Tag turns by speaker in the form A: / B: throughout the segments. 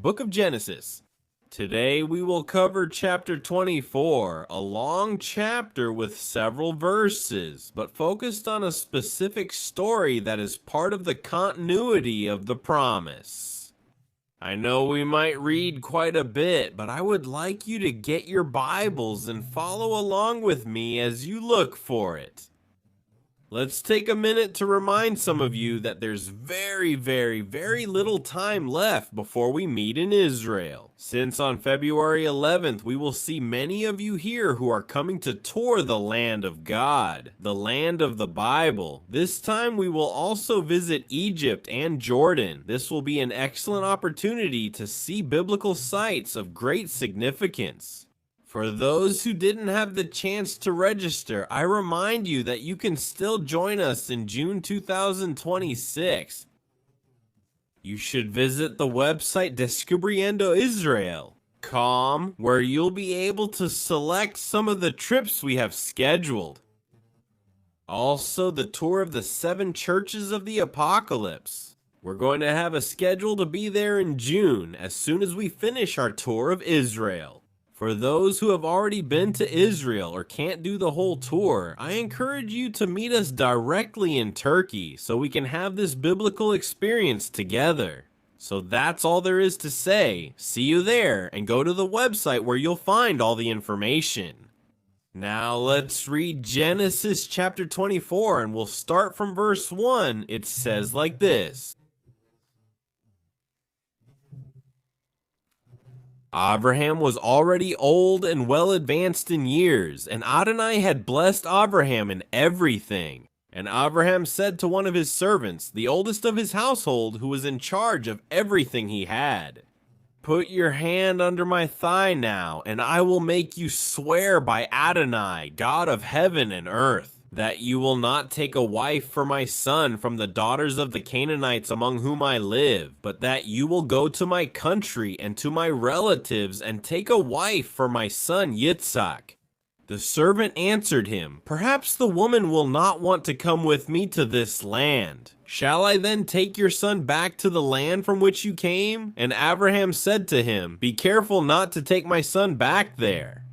A: Book of Genesis. Today we will cover chapter 24, a long chapter with several verses, but focused on a specific story that is part of the continuity of the promise. I know we might read quite a bit, but I would like you to get your Bibles and follow along with me as you look for it. Let's take a minute to remind some of you that there's very little time left before we meet in Israel. Since on February 11th, we will see many of you here who are coming to tour the land of God, the land of the Bible. This time we will also visit Egypt and Jordan. This will be an excellent opportunity to see biblical sites of great significance. For those who didn't have the chance to register, I remind you that you can still join us in June 2026. You should visit the website descubriendoisrael.com, where you'll be able to select some of the trips we have scheduled. Also, the tour of the 7 churches of the apocalypse. We're going to have a schedule to be there in June, as soon as we finish our tour of Israel. For those who have already been to Israel or can't do the whole tour, I encourage you to meet us directly in Turkey so we can have this biblical experience together. So that's all there is to say. See you there, and go to the website where you'll find all the information. Now let's read Genesis chapter 24, and we'll start from verse 1. It says like this. Abraham was already old and well advanced in years, and Adonai had blessed Abraham in everything. And Abraham said to one of his servants, the oldest of his household, who was in charge of everything he had, "Put your hand under my thigh now, and I will make you swear by Adonai, God of heaven and earth, that you will not take a wife for my son from the daughters of the Canaanites among whom I live, but that you will go to my country and to my relatives and take a wife for my son Yitzhak." The servant answered him, "Perhaps the woman will not want to come with me to this land. Shall I then take your son back to the land from which you came?" And Abraham said to him, "Be careful not to take my son back there.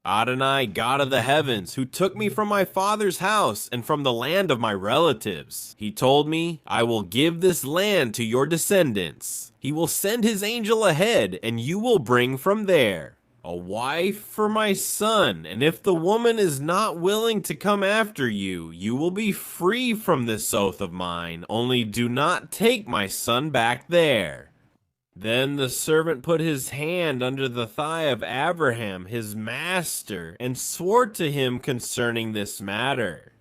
A: Adonai, God of the heavens, who took me from my father's house and from the land of my relatives. He told me, I will give this land to your descendants. He will send his angel ahead, and you will bring from there a wife for my son. And if the woman is not willing to come after you, you will be free from this oath of mine. Only do not take my son back there." Then the servant put his hand under the thigh of Abraham, his master, and swore to him concerning this matter.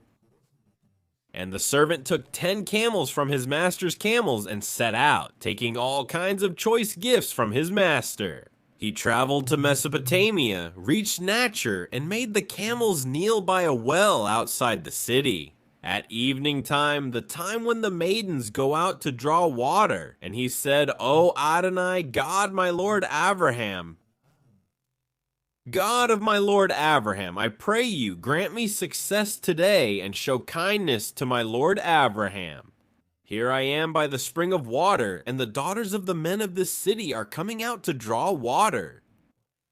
A: And the servant took 10 camels from his master's camels and set out, taking all kinds of choice gifts from his master. He traveled to Mesopotamia, reached Nachor, and made the camels kneel by a well outside the city. At evening time, the time when the maidens go out to draw water, and he said, "O Adonai, God my Lord Abraham, God of my Lord Abraham, I pray you, grant me success today and show kindness to my Lord Abraham. Here I am by the spring of water, and the daughters of the men of this city are coming out to draw water.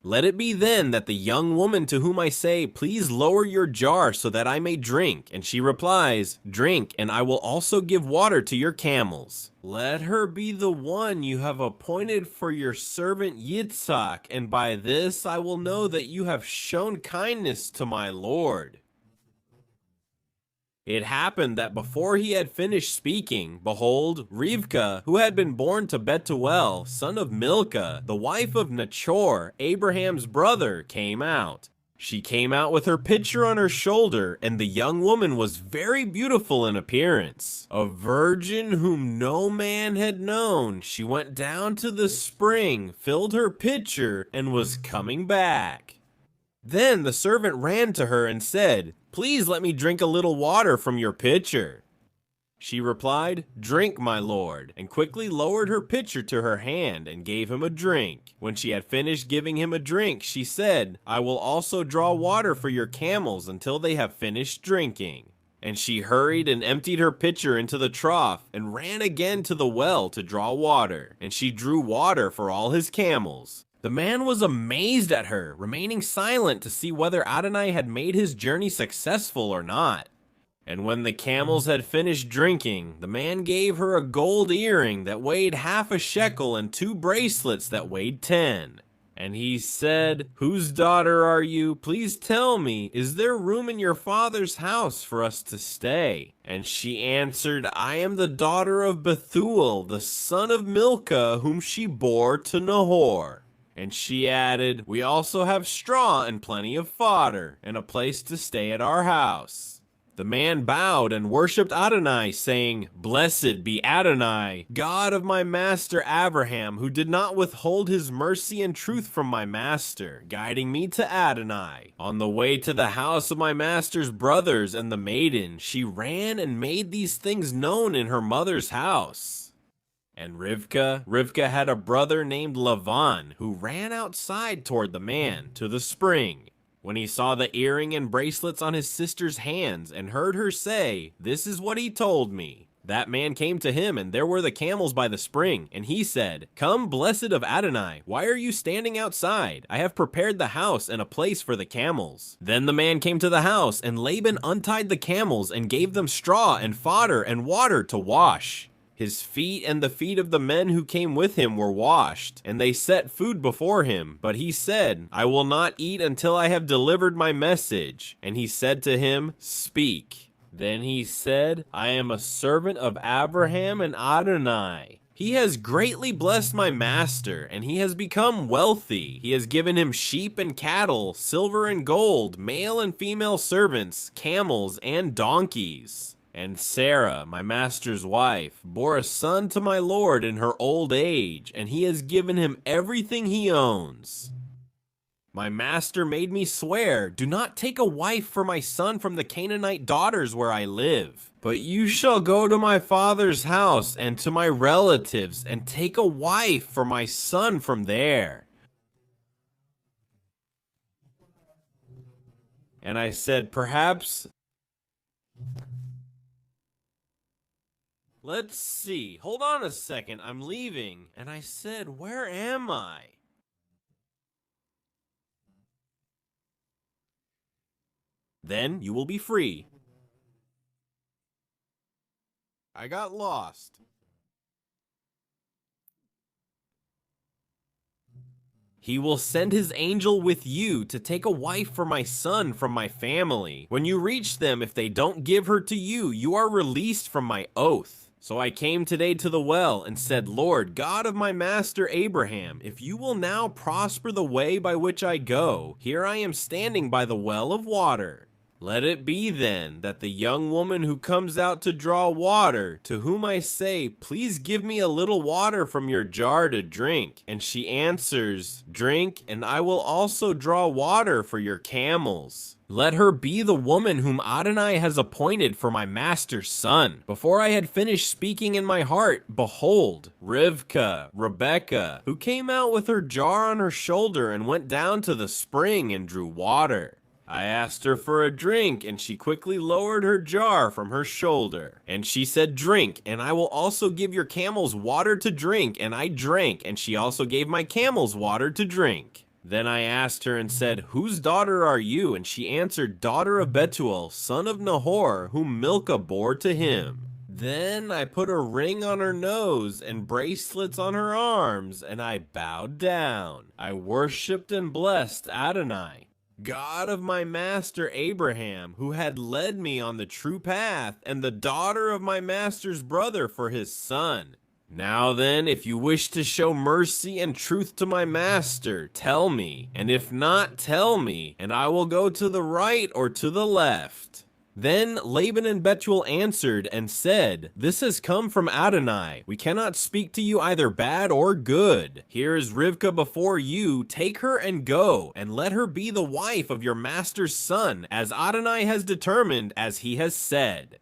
A: Let it be then that the young woman to whom I say, 'Please lower your jar so that I may drink,' and she replies, 'Drink, and I will also give water to your camels.' Let her be the one you have appointed for your servant Yitzhak, and by this I will know that you have shown kindness to my Lord." It happened that before he had finished speaking, behold, Rivkah, who had been born to Bethuel, son of Milcah, the wife of Nachor, Abraham's brother, came out. She came out with her pitcher on her shoulder, and the young woman was very beautiful in appearance. A virgin whom no man had known, she went down to the spring, filled her pitcher, and was coming back. Then the servant ran to her and said, "Please let me drink a little water from your pitcher." She replied, "Drink, my lord," and quickly lowered her pitcher to her hand and gave him a drink. When she had finished giving him a drink, she said, "I will also draw water for your camels until they have finished drinking." And she hurried and emptied her pitcher into the trough and ran again to the well to draw water, and she drew water for all his camels. The man was amazed at her, remaining silent to see whether Adonai had made his journey successful or not. And when the camels had finished drinking, the man gave her a gold earring that weighed half a shekel and 2 bracelets that weighed 10. And he said, "Whose daughter are you? Please tell me, is there room in your father's house for us to stay?" And she answered, "I am the daughter of Bethuel, the son of Milcah, whom she bore to Nahor." And she added, "We also have straw and plenty of fodder, and a place to stay at our house." The man bowed and worshipped Adonai, saying, "Blessed be Adonai, God of my master Abraham, who did not withhold his mercy and truth from my master, guiding me to Adonai. On the way to the house of my master's brothers and the maiden, she ran and made these things known in her mother's house." And Rivkah had a brother named Lavan, who ran outside toward the man, to the spring. When he saw the earring and bracelets on his sister's hands and heard her say, "This is what he told me," that man came to him, and there were the camels by the spring, and he said, "Come, blessed of Adonai, why are you standing outside? I have prepared the house and a place for the camels." Then the man came to the house, and Laban untied the camels and gave them straw and fodder and water to wash. His feet and the feet of the men who came with him were washed, and they set food before him. But he said, "I will not eat until I have delivered my message." And he said to him, "Speak." Then he said, "I am a servant of Abraham and Adonai. He has greatly blessed my master, and he has become wealthy. He has given him sheep and cattle, silver and gold, male and female servants, camels and donkeys. And Sarah, my master's wife, bore a son to my lord in her old age, and he has given him everything he owns. My master made me swear, 'Do not take a wife for my son from the Canaanite daughters where I live. But you shall go to my father's house and to my relatives and take a wife for my son from there.' And I said, 'Perhaps... Let's see. Hold on a second. I'm leaving.' And I said, 'Where am I?' Then you will be free. I got lost. He will send his angel with you to take a wife for my son from my family. When you reach them, if they don't give her to you, you are released from my oath. So I came today to the well and said, 'Lord, God of my master Abraham, if you will now prosper the way by which I go, here I am standing by the well of water. Let it be then that the young woman who comes out to draw water, to whom I say, "Please give me a little water from your jar to drink," and she answers, "Drink, and I will also draw water for your camels." Let her be the woman whom Adonai has appointed for my master's son. Before I had finished speaking in my heart, behold, Rebekah, who came out with her jar on her shoulder and went down to the spring and drew water. I asked her for a drink, and she quickly lowered her jar from her shoulder. And she said, "Drink, and I will also give your camels water to drink." And I drank, and she also gave my camels water to drink. Then I asked her and said, "Whose daughter are you?" And she answered, "Daughter of Bethuel, son of Nahor, whom Milcah bore to him." Then I put a ring on her nose and bracelets on her arms, and I bowed down. I worshipped and blessed Adonai, God of my master Abraham, who had led me on the true path, and the daughter of my master's brother for his son. Now then, if you wish to show mercy and truth to my master, tell me, and if not, tell me, and I will go to the right or to the left. Then Laban and Bethuel answered and said, "This has come from Adonai. We cannot speak to you either bad or good. Here is Rivkah before you. Take her and go, and let her be the wife of your master's son, as Adonai has determined, as he has said."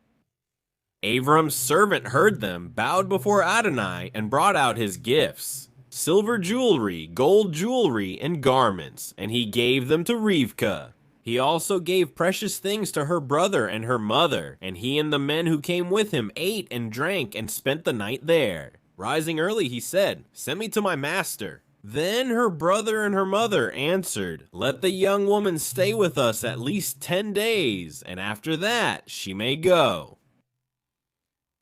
A: Avram's servant heard them, bowed before Adonai, and brought out his gifts, silver jewelry, gold jewelry, and garments, and he gave them to Rivkah. He also gave precious things to her brother and her mother, and he and the men who came with him ate and drank and spent the night there. Rising early, he said, "Send me to my master." Then her brother and her mother answered, "Let the young woman stay with us at least 10 days, and after that she may go."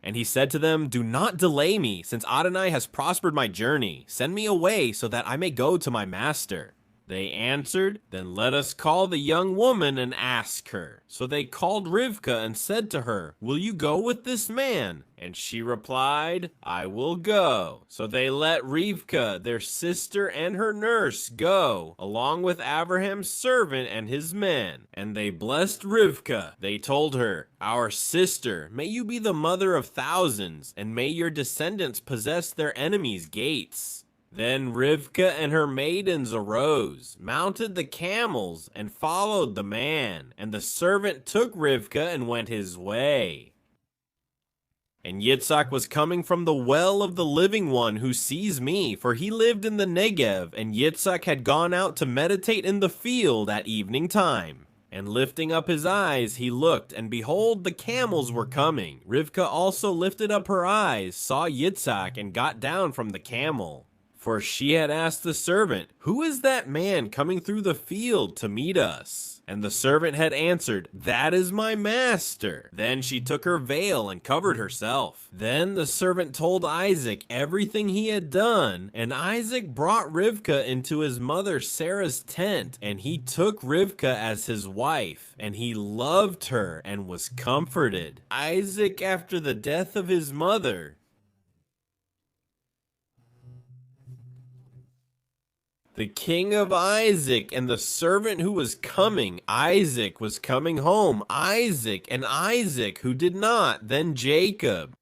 A: And he said to them, "Do not delay me, since Adonai has prospered my journey. Send me away so that I may go to my master." They answered, "Then let us call the young woman and ask her." So they called Rivkah and said to her, "Will you go with this man?" And she replied, "I will go." So they let Rivkah, their sister, and her nurse go, along with Abraham's servant and his men. And they blessed Rivkah. They told her, "Our sister, may you be the mother of thousands, and may your descendants possess their enemies' gates." Then Rivkah and her maidens arose, mounted the camels, and followed the man. And the servant took Rivkah and went his way. And Yitzhak was coming from the well of the living one who sees me, for he lived in the Negev, and Yitzhak had gone out to meditate in the field at evening time. And lifting up his eyes, he looked, and behold, the camels were coming. Rivkah also lifted up her eyes, saw Yitzhak, and got down from the camel. For she had asked the servant, "Who is that man coming through the field to meet us?" And the servant had answered, "That is my master." Then she took her veil and covered herself. Then the servant told Isaac everything he had done, and Isaac brought Rivkah into his mother Sarah's tent, and he took Rivkah as his wife, and he loved her and was comforted. Isaac, after the death of his mother, the king of Isaac and the servant who was coming. Isaac was coming home. Isaac and Isaac who did not. Then Jacob.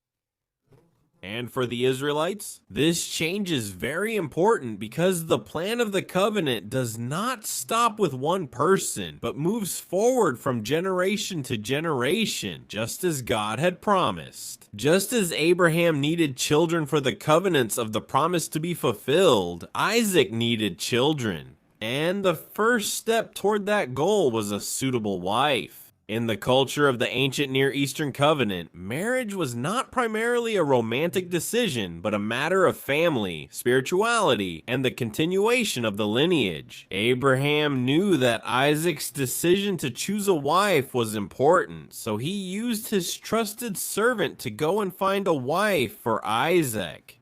A: And for the Israelites, this change is very important because the plan of the covenant does not stop with one person, but moves forward from generation to generation, just as God had promised. Just as Abraham needed children for the covenants of the promise to be fulfilled, Isaac needed children. And the first step toward that goal was a suitable wife. In the culture of the ancient Near Eastern covenant, marriage was not primarily a romantic decision, but a matter of family, spirituality, and the continuation of the lineage. Abraham knew that Isaac's decision to choose a wife was important, so he used his trusted servant to go and find a wife for Isaac.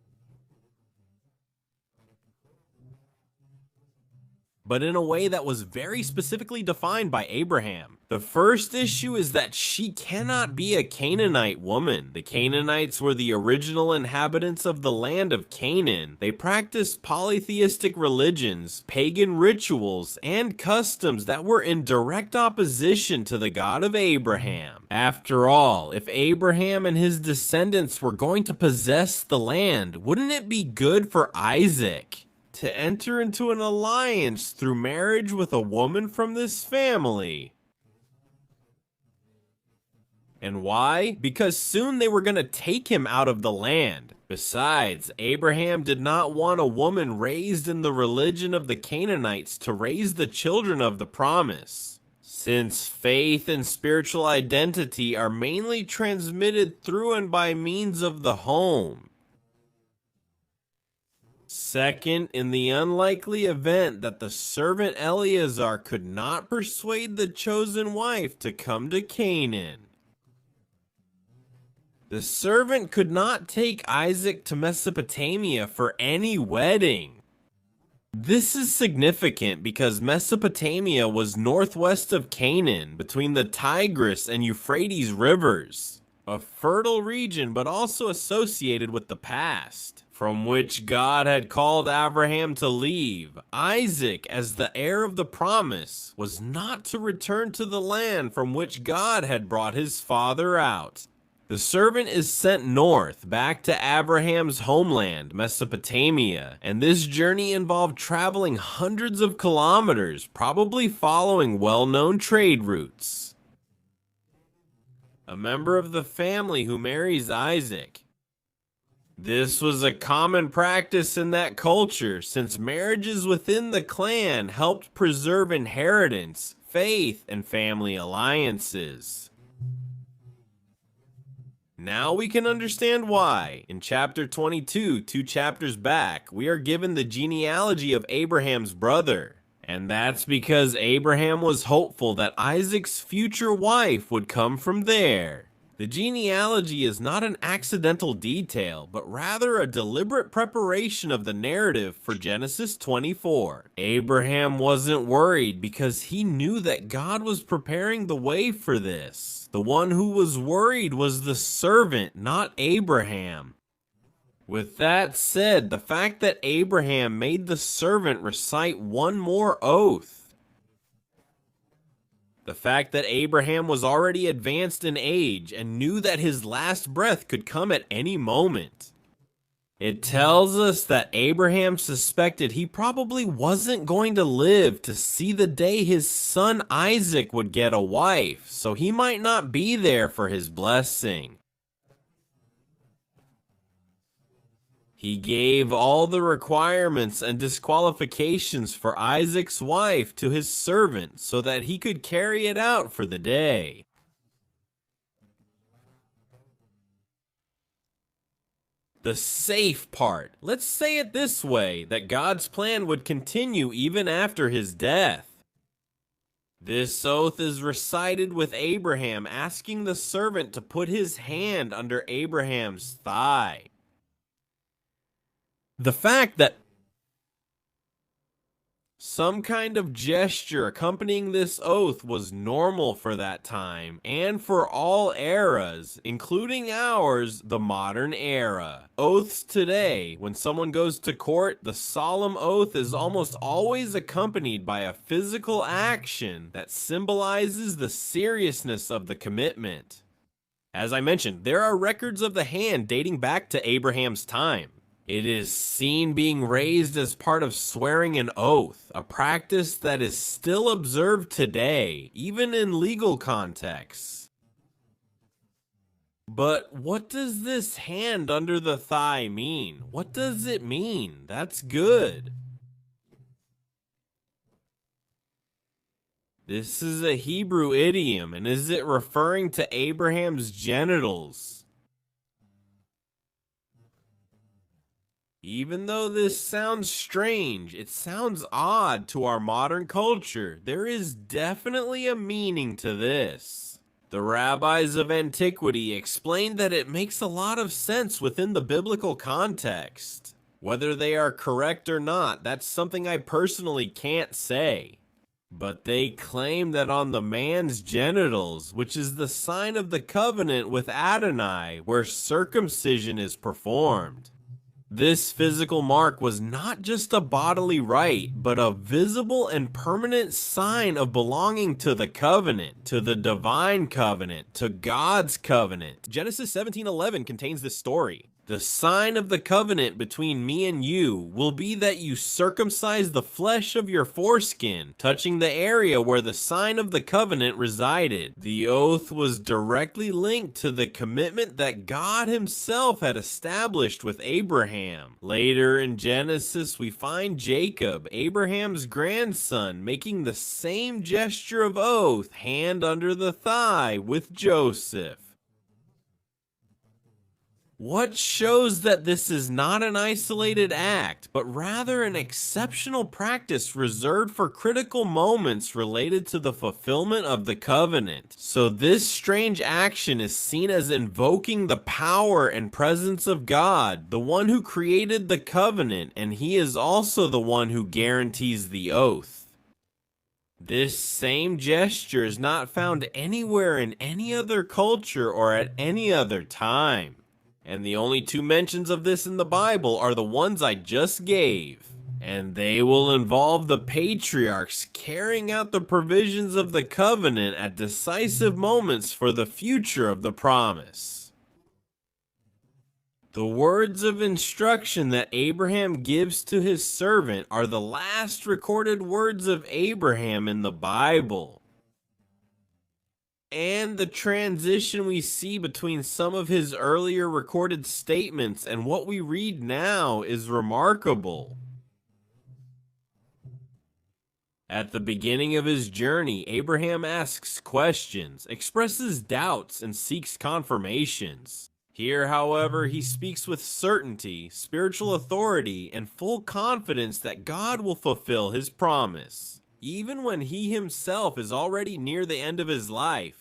A: But in a way that was very specifically defined by Abraham. The first issue is that she cannot be a Canaanite woman. The Canaanites were the original inhabitants of the land of Canaan. They practiced polytheistic religions, pagan rituals, and customs that were in direct opposition to the God of Abraham. After all, if Abraham and his descendants were going to possess the land, wouldn't it be good for Isaac to enter into an alliance through marriage with a woman from this family? And why? Because soon they were going to take him out of the land. Besides, Abraham did not want a woman raised in the religion of the Canaanites to raise the children of the promise, since faith and spiritual identity are mainly transmitted through and by means of the home. Second, in the unlikely event that the servant Eleazar could not persuade the chosen wife to come to Canaan, the servant could not take Isaac to Mesopotamia for any wedding. This is significant because Mesopotamia was northwest of Canaan, between the Tigris and Euphrates rivers, a fertile region but also associated with the past, from which God had called Abraham to leave. Isaac, as the heir of the promise, was not to return to the land from which God had brought his father out. The servant is sent north, back to Abraham's homeland, Mesopotamia, and this journey involved traveling hundreds of kilometers, probably following well-known trade routes. A member of the family who marries Isaac. This was a common practice in that culture, since marriages within the clan helped preserve inheritance, faith and family alliances. Now we can understand why, in chapter 22, 2 chapters back, we are given the genealogy of Abraham's brother. And that's because Abraham was hopeful that Isaac's future wife would come from there. The genealogy is not an accidental detail, but rather a deliberate preparation of the narrative for Genesis 24. Abraham wasn't worried because he knew that God was preparing the way for this. The one who was worried was the servant, not Abraham. With that said, the fact that Abraham made the servant recite one more oath, the fact that Abraham was already advanced in age and knew that his last breath could come at any moment, it tells us that Abraham suspected he probably wasn't going to live to see the day his son Isaac would get a wife, so he might not be there for his blessing. He gave all the requirements and disqualifications for Isaac's wife to his servant so that he could carry it out for the day. The safe part. Let's say it this way, that God's plan would continue even after his death. This oath is recited with Abraham asking the servant to put his hand under Abraham's thigh. The fact that some kind of gesture accompanying this oath was normal for that time and for all eras, including ours, the modern era. Oaths today, when someone goes to court, the solemn oath is almost always accompanied by a physical action that symbolizes the seriousness of the commitment. As I mentioned, there are records of the hand dating back to Abraham's time. It is seen being raised as part of swearing an oath, a practice that is still observed today, even in legal contexts. But what does this hand under the thigh mean? What does it mean? That's good. This is a Hebrew idiom, and is it referring to Abraham's genitals? Even though this sounds strange, it sounds odd to our modern culture, there is definitely a meaning to this. The rabbis of antiquity explained that it makes a lot of sense within the biblical context. Whether they are correct or not, that's something I personally can't say. But they claim that on the man's genitals, which is the sign of the covenant with Adonai, where circumcision is performed. This physical mark was not just a bodily rite, but a visible and permanent sign of belonging to the covenant, to the divine covenant, to God's covenant. Genesis 17:11 contains this story. The sign of the covenant between me and you will be that you circumcise the flesh of your foreskin, touching the area where the sign of the covenant resided. The oath was directly linked to the commitment that God himself had established with Abraham. Later in Genesis, we find Jacob, Abraham's grandson, making the same gesture of oath, hand under the thigh, with Joseph. What shows that this is not an isolated act, but rather an exceptional practice reserved for critical moments related to the fulfillment of the covenant. So this strange action is seen as invoking the power and presence of God, the one who created the covenant, and he is also the one who guarantees the oath. This same gesture is not found anywhere in any other culture or at any other time. And the only two mentions of this in the Bible are the ones I just gave. And they will involve the patriarchs carrying out the provisions of the covenant at decisive moments for the future of the promise. The words of instruction that Abraham gives to his servant are the last recorded words of Abraham in the Bible. And the transition we see between some of his earlier recorded statements and what we read now is remarkable. At the beginning of his journey, Abraham asks questions, expresses doubts, and seeks confirmations. Here, however, he speaks with certainty, spiritual authority, and full confidence that God will fulfill his promise. Even when he himself is already near the end of his life,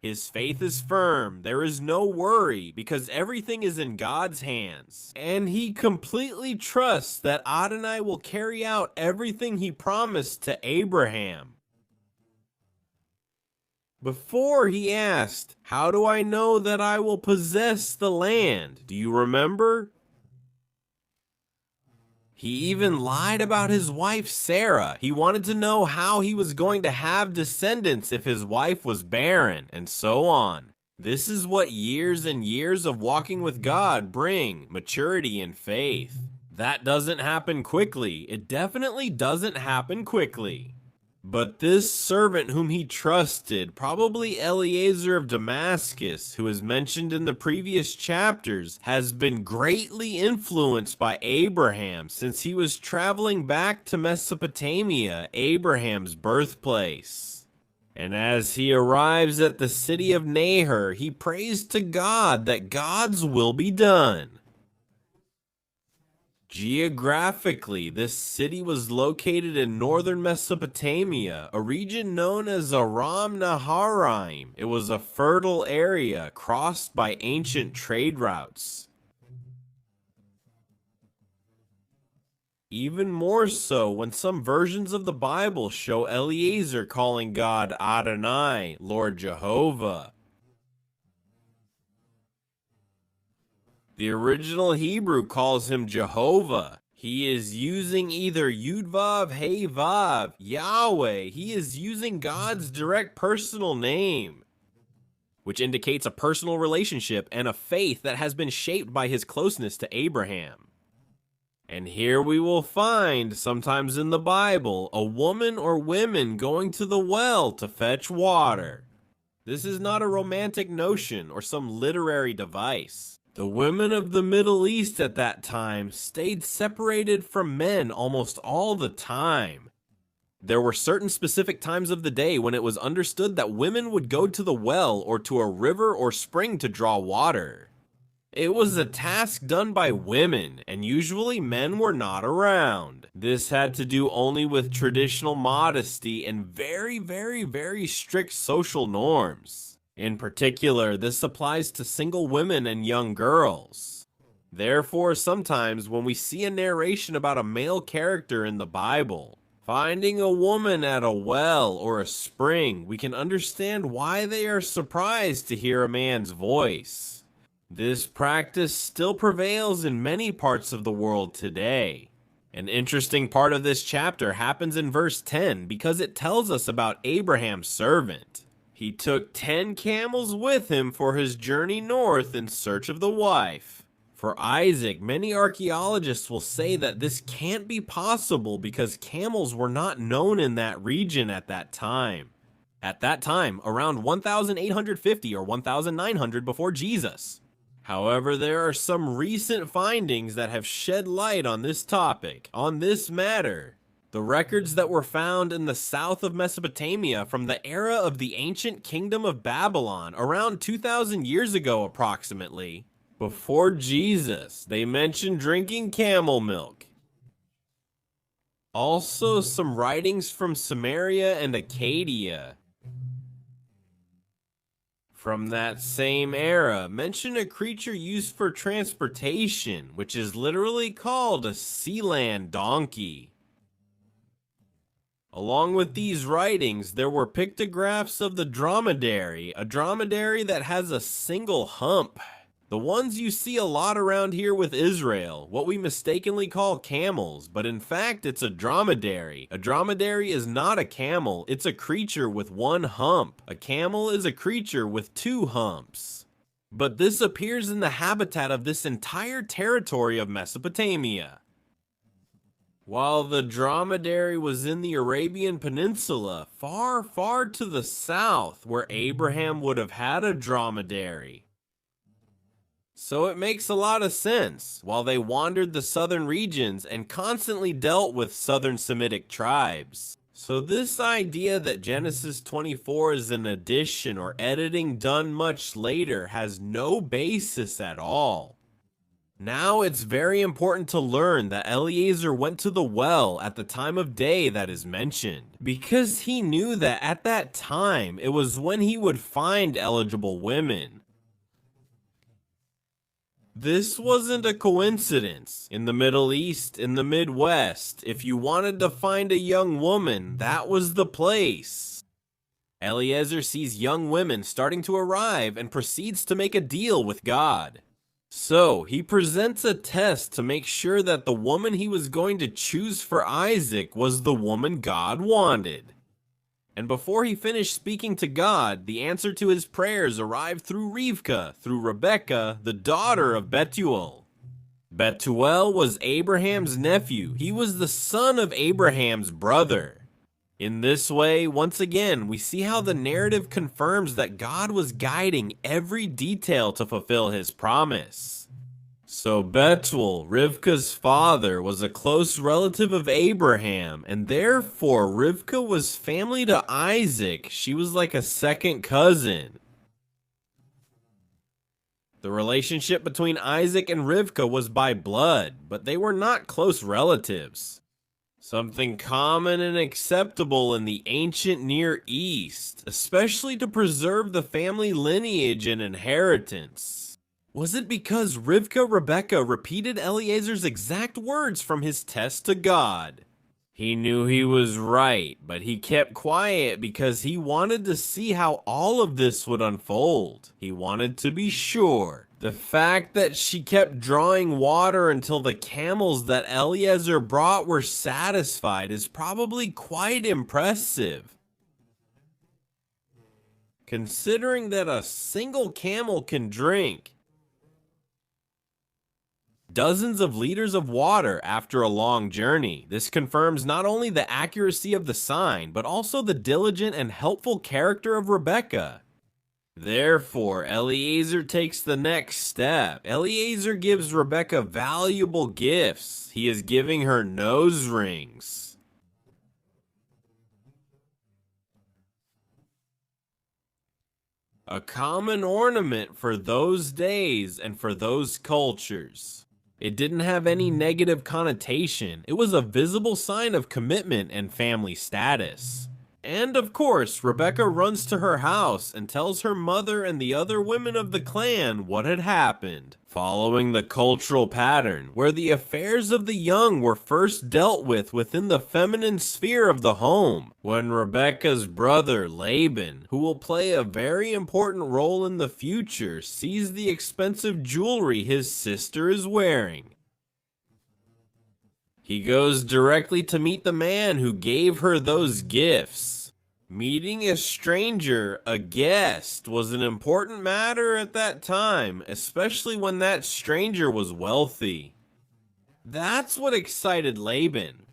A: his faith is firm, there is no worry, because everything is in God's hands. And he completely trusts that Adonai will carry out everything he promised to Abraham. Before he asked, "How do I know that I will possess the land?" Do you remember? He even lied about his wife Sarah. He wanted to know how he was going to have descendants if his wife was barren, and so on. This is what years and years of walking with God bring: maturity and faith. That doesn't happen quickly. It definitely doesn't happen quickly. But this servant whom he trusted, probably Eliezer of Damascus, who is mentioned in the previous chapters, has been greatly influenced by Abraham since he was traveling back to Mesopotamia, Abraham's birthplace. And as he arrives at the city of Nahor, he prays to God that God's will be done. Geographically, this city was located in northern Mesopotamia, a region known as Aram Naharaim. It was a fertile area crossed by ancient trade routes. Even more so when some versions of the Bible show Eliezer calling God Adonai, Lord Jehovah. The original Hebrew calls him Jehovah. He is using either Yud-Vav, Hey-Vav, Yahweh. He is using God's direct personal name, which indicates a personal relationship and a faith that has been shaped by his closeness to Abraham. And here we will find, sometimes in the Bible, a woman or women going to the well to fetch water. This is not a romantic notion or some literary device. The women of the Middle East at that time stayed separated from men almost all the time. There were certain specific times of the day when it was understood that women would go to the well or to a river or spring to draw water. It was a task done by women, and usually men were not around. This had to do only with traditional modesty and very, very, very strict social norms. In particular, this applies to single women and young girls. Therefore, sometimes when we see a narration about a male character in the Bible finding a woman at a well or a spring, we can understand why they are surprised to hear a man's voice. This practice still prevails in many parts of the world today. An interesting part of this chapter happens in verse 10 because it tells us about Abraham's servant. He took 10 camels with him for his journey north in search of the wife. For Isaac, many archaeologists will say that this can't be possible because camels were not known in that region at that time. At that time, around 1850 or 1900 before Jesus. However, there are some recent findings that have shed light on this topic, on this matter. The records that were found in the south of Mesopotamia from the era of the ancient kingdom of Babylon, around 2,000 years ago approximately, before Jesus, they mention drinking camel milk. Also, some writings from Samaria and Acadia from that same era mention a creature used for transportation, which is literally called a sealand donkey. Along with these writings, there were pictographs of the dromedary, a dromedary that has a single hump. The ones you see a lot around here with Israel, what we mistakenly call camels, but in fact it's a dromedary. A dromedary is not a camel, it's a creature with one hump. A camel is a creature with 2 humps. But this appears in the habitat of this entire territory of Mesopotamia. While the dromedary was in the Arabian Peninsula, far, far to the south, where Abraham would have had a dromedary. So it makes a lot of sense, while they wandered the southern regions and constantly dealt with southern Semitic tribes. So this idea that Genesis 24 is an addition or editing done much later has no basis at all. Now it's very important to learn that Eliezer went to the well at the time of day that is mentioned, because he knew that at that time it was when he would find eligible women. This wasn't a coincidence. In the Middle East, in the Midwest, if you wanted to find a young woman, that was the place. Eliezer sees young women starting to arrive and proceeds to make a deal with God. So, he presents a test to make sure that the woman he was going to choose for Isaac was the woman God wanted. And before he finished speaking to God, the answer to his prayers arrived through Rivka, through Rebekah, the daughter of Bethuel. Bethuel was Abraham's nephew. He was the son of Abraham's brother. In this way, once again, we see how the narrative confirms that God was guiding every detail to fulfill his promise. So Bethuel, Rivka's father, was a close relative of Abraham, and therefore Rivka was family to Isaac. She was like a second cousin. The relationship between Isaac and Rivka was by blood, but they were not close relatives. Something common and acceptable in the ancient Near East, especially to preserve the family lineage and inheritance. Was it because Rebekah repeated Eliezer's exact words from his test to God? He knew he was right, but he kept quiet because he wanted to see how all of this would unfold. He wanted to be sure. The fact that she kept drawing water until the camels that Eliezer brought were satisfied is probably quite impressive. Considering that a single camel can drink dozens of liters of water after a long journey. This confirms not only the accuracy of the sign, but also the diligent and helpful character of Rebekah. Therefore, Eliezer takes the next step. Eliezer gives Rebekah valuable gifts. He is giving her nose rings. A common ornament for those days and for those cultures. It didn't have any negative connotation. It was a visible sign of commitment and family status. And of course, Rebekah runs to her house and tells her mother and the other women of the clan what had happened, following the cultural pattern, where the affairs of the young were first dealt with within the feminine sphere of the home, when Rebekah's brother, Laban, who will play a very important role in the future, sees the expensive jewelry his sister is wearing. He goes directly to meet the man who gave her those gifts. Meeting a stranger, a guest, was an important matter at that time, especially when that stranger was wealthy. That's what excited Laban.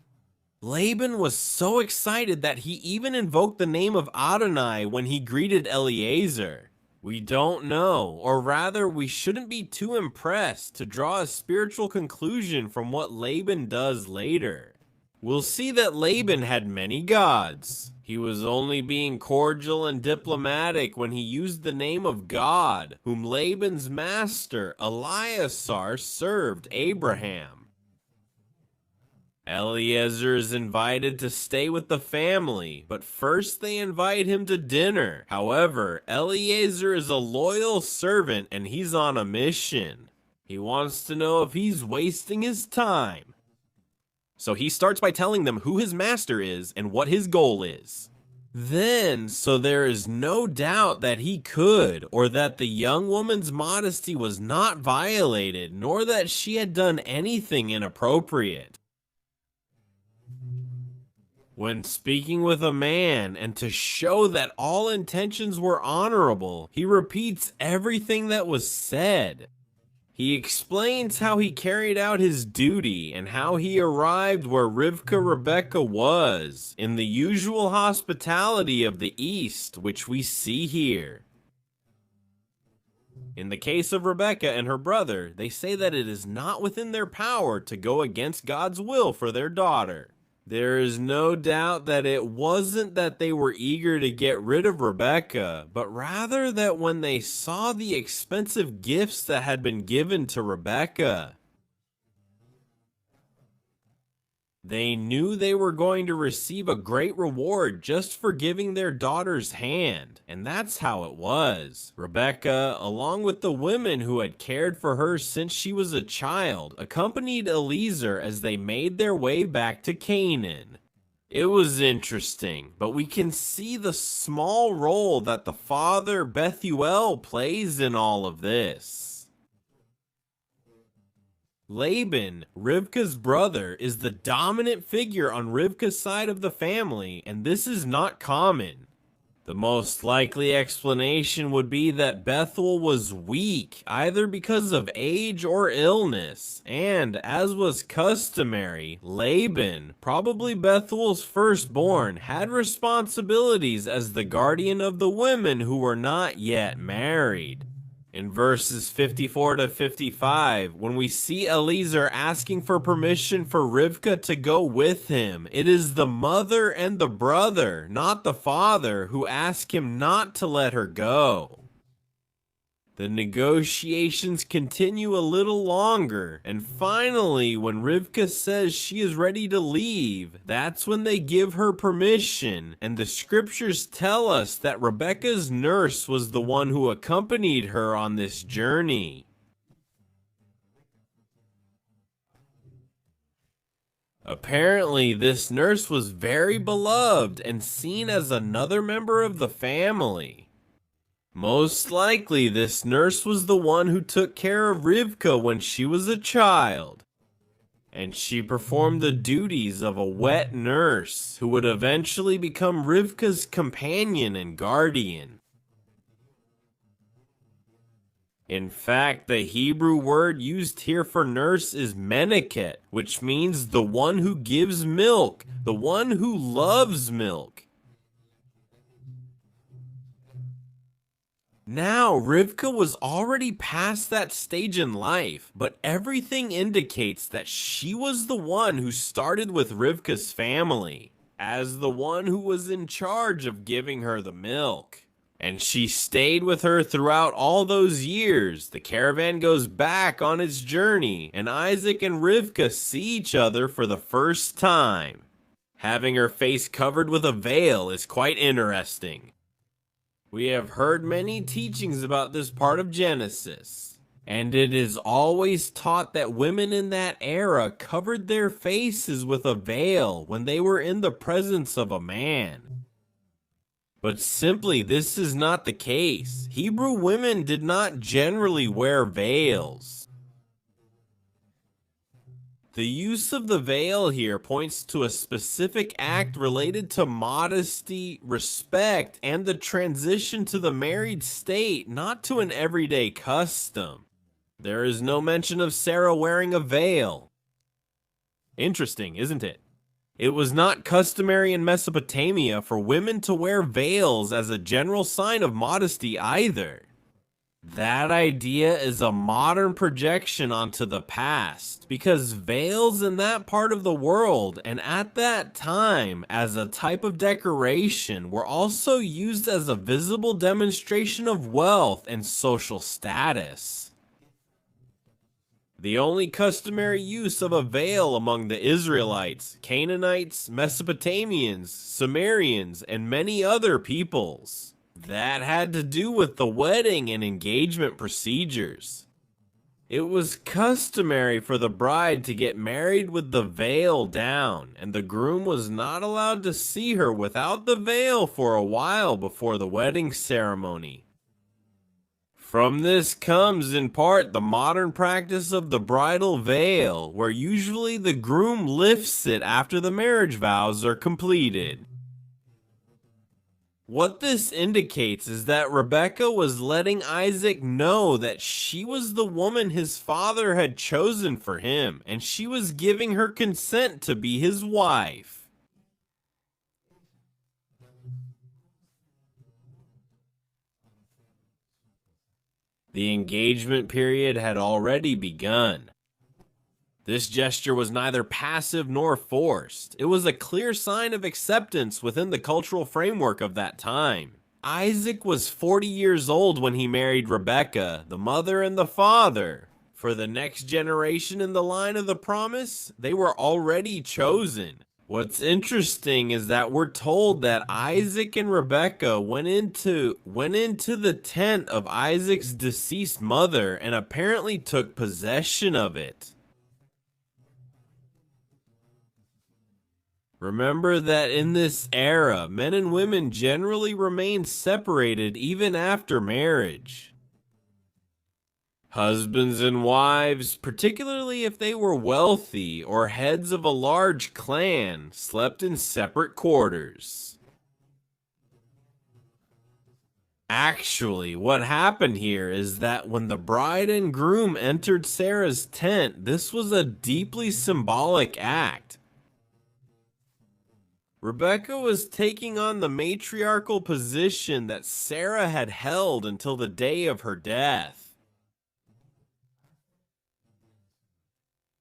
A: Laban was so excited that he even invoked the name of Adonai when he greeted Eliezer. We don't know, or rather we shouldn't be too impressed to draw a spiritual conclusion from what Laban does later. We'll see that Laban had many gods. He was only being cordial and diplomatic when he used the name of God, whom Laban's master, Eleazar, served Abraham. Eliezer is invited to stay with the family, but first they invite him to dinner. However, Eliezer is a loyal servant and he's on a mission. He wants to know if he's wasting his time. So he starts by telling them who his master is and what his goal is. Then, so there is no doubt that he could, or that the young woman's modesty was not violated, nor that she had done anything inappropriate. When speaking with a man, and to show that all intentions were honorable, he repeats everything that was said. He explains how he carried out his duty and how he arrived where Rebekah was, in the usual hospitality of the East, which we see here. In the case of Rebekah and her brother, they say that it is not within their power to go against God's will for their daughter. There is no doubt that it wasn't that they were eager to get rid of Rebecca, but rather that when they saw the expensive gifts that had been given to Rebecca, they knew they were going to receive a great reward just for giving their daughter's hand, and that's how it was. Rebecca, along with the women who had cared for her since she was a child, accompanied Eliezer as they made their way back to Canaan. It was interesting, but we can see the small role that the father Bethuel plays in all of this. Laban, Rivka's brother, is the dominant figure on Rivka's side of the family, and this is not common. The most likely explanation would be that Bethuel was weak, either because of age or illness, and, as was customary, Laban, probably Bethuel's firstborn, had responsibilities as the guardian of the women who were not yet married. In verses 54 to 55, when we see Eliezer asking for permission for Rivka to go with him, it is the mother and the brother, not the father, who ask him not to let her go. The negotiations continue a little longer, and finally, when Rivka says she is ready to leave, that's when they give her permission, and the scriptures tell us that Rebecca's nurse was the one who accompanied her on this journey. Apparently, this nurse was very beloved and seen as another member of the family. Most likely, this nurse was the one who took care of Rivka when she was a child, and she performed the duties of a wet nurse who would eventually become Rivka's companion and guardian. In fact, the Hebrew word used here for nurse is meneket, which means the one who gives milk, the one who loves milk. Now, Rivka was already past that stage in life, but everything indicates that she was the one who started with Rivka's family, as the one who was in charge of giving her the milk. And she stayed with her throughout all those years. The caravan goes back on its journey, and Isaac and Rivka see each other for the first time. Having her face covered with a veil is quite interesting. We have heard many teachings about this part of Genesis, and it is always taught that women in that era covered their faces with a veil when they were in the presence of a man. But simply, this is not the case. Hebrew women did not generally wear veils. The use of the veil here points to a specific act related to modesty, respect, and the transition to the married state, not to an everyday custom. There is no mention of Sarah wearing a veil. Interesting, isn't it? It was not customary in Mesopotamia for women to wear veils as a general sign of modesty either. That idea is a modern projection onto the past, because veils in that part of the world and at that time as a type of decoration were also used as a visible demonstration of wealth and social status. The only customary use of a veil among the Israelites, Canaanites, Mesopotamians, Sumerians, and many other peoples. That had to do with the wedding and engagement procedures. It was customary for the bride to get married with the veil down, and the groom was not allowed to see her without the veil for a while before the wedding ceremony. From this comes in part the modern practice of the bridal veil, where usually the groom lifts it after the marriage vows are completed. What this indicates is that Rebecca was letting Isaac know that she was the woman his father had chosen for him, and she was giving her consent to be his wife. The engagement period had already begun. This gesture was neither passive nor forced. It was a clear sign of acceptance within the cultural framework of that time. Isaac was 40 years old when he married Rebekah, the mother and the father. For the next generation in the line of the promise, they were already chosen. What's interesting is that we're told that Isaac and Rebekah went into the tent of Isaac's deceased mother and apparently took possession of it. Remember that in this era, men and women generally remained separated even after marriage. Husbands and wives, particularly if they were wealthy or heads of a large clan, slept in separate quarters. Actually, what happened here is that when the bride and groom entered Sarah's tent, this was a deeply symbolic act. Rebekah was taking on the matriarchal position that Sarah had held until the day of her death.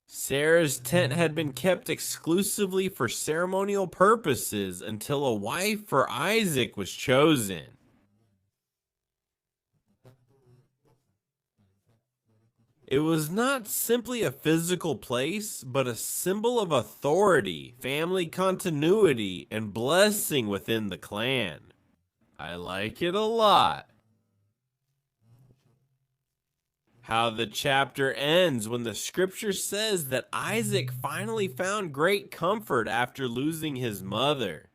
A: Sarah's tent had been kept exclusively for ceremonial purposes until a wife for Isaac was chosen. It was not simply a physical place, but a symbol of authority, family continuity, and blessing within the clan. I like it a lot. How the chapter ends when the scripture says that Isaac finally found great comfort after losing his mother.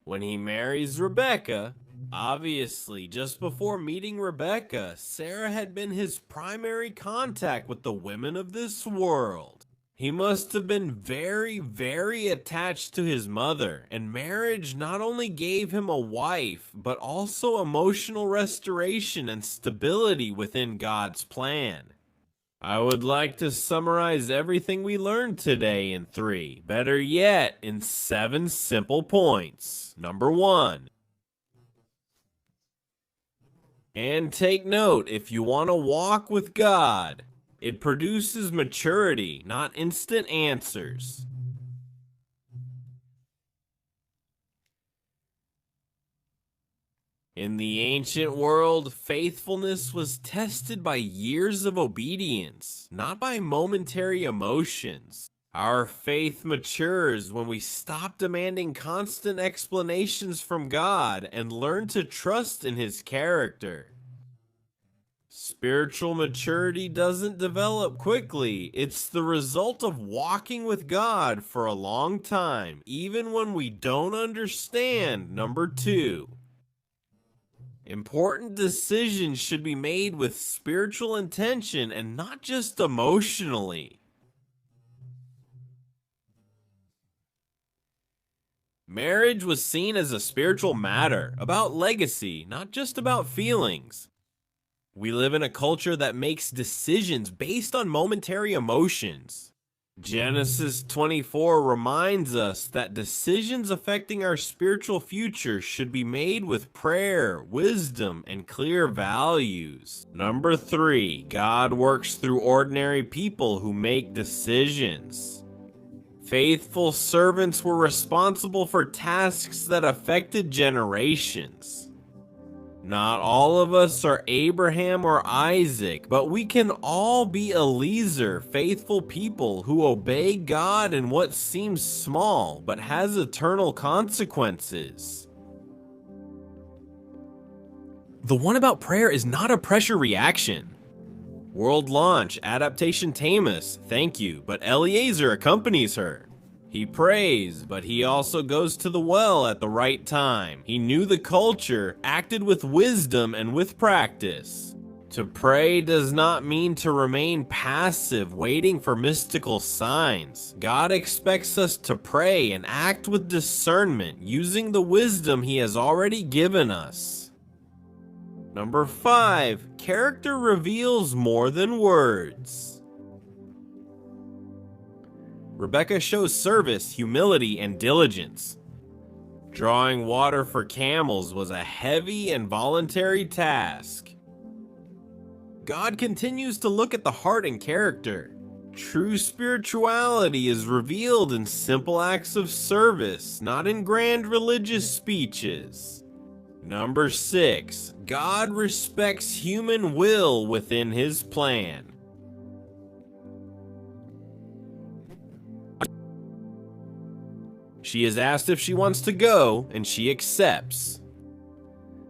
A: When he marries Rebekah, obviously, just before meeting Rebekah, Sarah had been his primary contact with the women of this world. He must have been very, very attached to his mother, and marriage not only gave him a wife, but also emotional restoration and stability within God's plan. I would like to summarize everything we learned today in 3, better yet, in 7 simple points. Number 1. And take note, if you want to walk with God, it produces maturity, not instant answers. In the ancient world, faithfulness was tested by years of obedience, not by momentary emotions. Our faith matures when we stop demanding constant explanations from God and learn to trust in His character. Spiritual maturity doesn't develop quickly. It's the result of walking with God for a long time, even when we don't understand. Number 2. Important decisions should be made with spiritual intention and not just emotionally. Marriage was seen as a spiritual matter, about legacy, not just about feelings. We live in a culture that makes decisions based on momentary emotions. Genesis 24 reminds us that decisions affecting our spiritual future should be made with prayer, wisdom, and clear values. Number 3, God works through ordinary people who make decisions. Faithful servants were responsible for tasks that affected generations. Not all of us are Abraham or Isaac, but we can all be Eliezer, faithful people who obey God in what seems small but has eternal consequences. The one about prayer is not a pressure reaction. World launch, adaptation Tamus, thank you, but Eliezer accompanies her. He prays, but he also goes to the well at the right time. He knew the culture, acted with wisdom and with practice. To pray does not mean to remain passive, waiting for mystical signs. God expects us to pray and act with discernment, using the wisdom He has already given us. Number 5, character reveals more than words. Rebekah shows service, humility, and diligence. Drawing water for camels was a heavy and voluntary task. God continues to look at the heart and character. True spirituality is revealed in simple acts of service, not in grand religious speeches. Number 6, God respects human will within his plan. She is asked if she wants to go, and she accepts.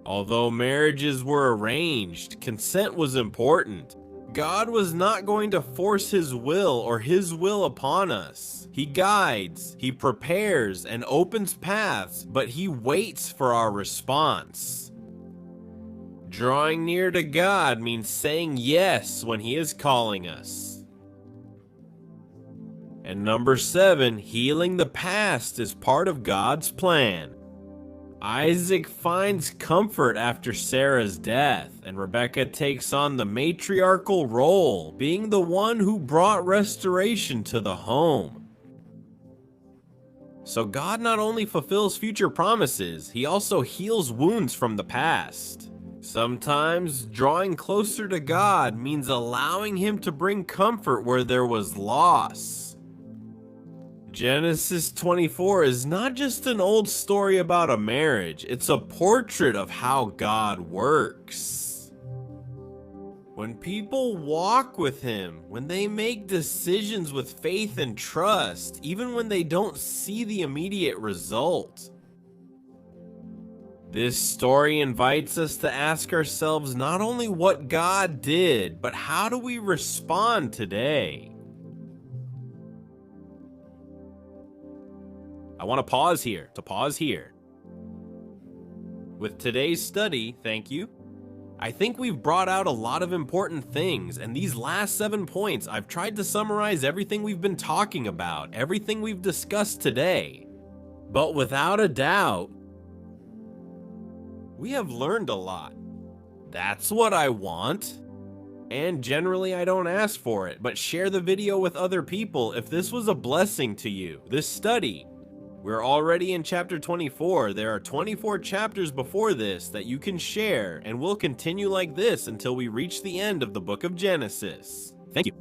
A: Although marriages were arranged, consent was important. God was not going to force his will upon us. He guides, he prepares, and opens paths, but he waits for our response. Drawing near to God means saying yes when he is calling us. And number 7, healing the past is part of God's plan. Isaac finds comfort after Sarah's death, and Rebekah takes on the matriarchal role, being the one who brought restoration to the home. So God not only fulfills future promises, he also heals wounds from the past. Sometimes drawing closer to God means allowing him to bring comfort where there was loss. Genesis 24 is not just an old story about a marriage, it's a portrait of how God works. When people walk with him, when they make decisions with faith and trust, even when they don't see the immediate result. This story invites us to ask ourselves not only what God did, but how do we respond today? I want to pause here. With today's study, thank you, I think we've brought out a lot of important things, and these last 7 points, I've tried to summarize everything we've been talking about, everything we've discussed today. But without a doubt, we have learned a lot. That's what I want. And generally I don't ask for it, but share the video with other people if this was a blessing to you, this study. We're already in chapter 24. There are 24 chapters before this that you can share, and we'll continue like this until we reach the end of the book of Genesis. Thank you.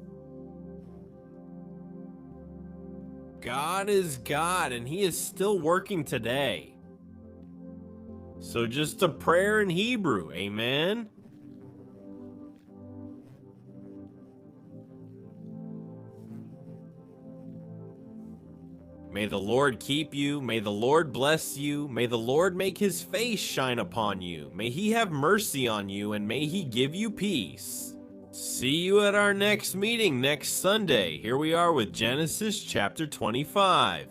A: God is God, and he is still working today. So just a prayer in Hebrew, amen? May the Lord keep you, may the Lord bless you, may the Lord make his face shine upon you, may he have mercy on you, and may he give you peace. See you at our next meeting next Sunday. Here we are with Genesis chapter 25.